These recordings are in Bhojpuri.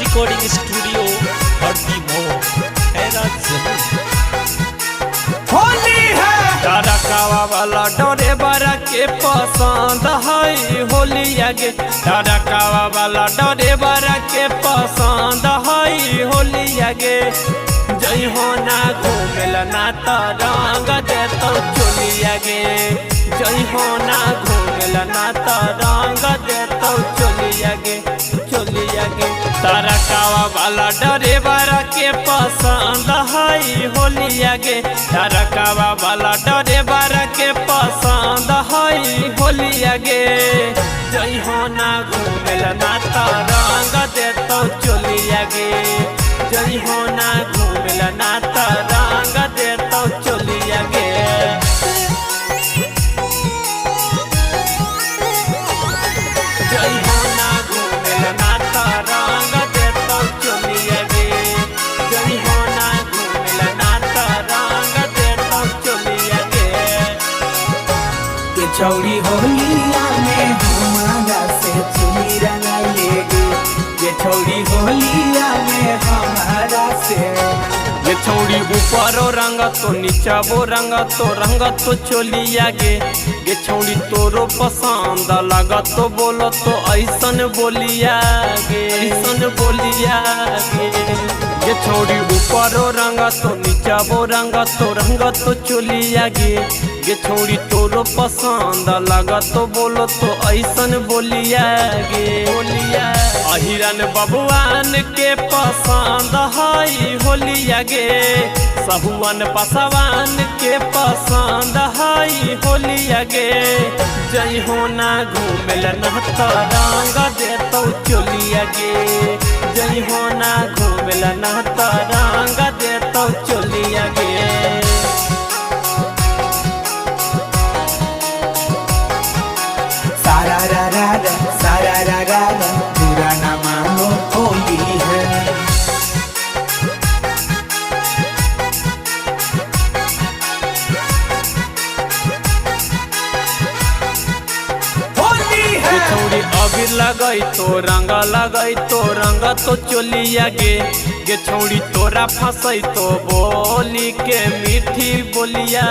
रिकॉर्डिंग स्टूडियो हरदी होली है डरकावा वाला डरे बरा के पसंद है होली आगे डरकावा वाला डरे बरा के पसंद है होली आगे जय हो ना घूमेल ना तो रंग दे तो चोली आगे जय हो ना घूमेल ना तो रंग दे तो चोली आगे डरकावा वाला डरे बरा के पसंद है होली आगे डरकावा वाला डरे बरा के पसंद है होली आगे जय हो ना घूमेल ना तो रंग दे तो चोली आगे जय हो ना घूमेल ना तो रंग दे तो चोली आगे जय हो ना घूमेल ना तो रंग दे तो चोली आगे जय हो ना घूमेल ना तो रंग दे तो चोली आगे ये चौड़ी होलिया में हमारा से चुनी रंगाइएगी ये चौड़ी होलिया में हमारा से ये छौड़ी ऊपरो रंग तो नीचा वो रंग तो चोली आगे ये छौड़ी तोरो पसंद लगा तो बोलो तो ऐसन बोलिया गे ऐसन बोलिया गे ये छौड़ी ऊपरो रंग तो नीचा वो रंग तो चोली आगे ये छौड़ी तोरो पसंद लगा तो बोलो तो ऐसन बोलिया गे बोलिया अहिरन बबुआन के पसंद है होली आगे सहुआन पसवान के पसंद है होली आगे जय हो ना घूमेल ना तो रंग दे तो चोली आगे जय हो ना घूमेल ना तो रंग दे तो चोली आगे सारा रा पूरा ना मानो होली है छौड़ी अबीर लगई तो रंग तो चोली आगे गे छौड़ी तोरा फंसई तो बोली के मीठी बोलिया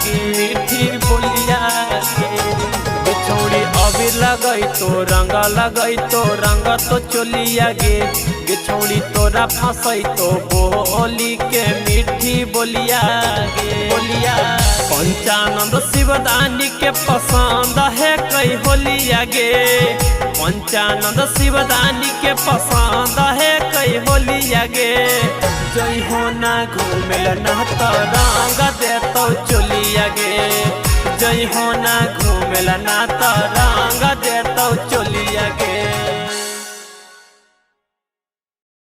गे मीठी बोलिया गे छौड़ी अबीर लगई तो रंग तो चोली आगे गे छौड़ी तोरा फंसई तो बोली के मीठी बोलिया गे बोलिया पंचानंद शिवदानी के पसंद है कई होली आगे पंचानंद शिवदानी के पसंद है कई होली आगे जय हो ना घूमेल ना तो रंग दे तो चोली आगे जय हो ना घूमेल ना तो रंग दे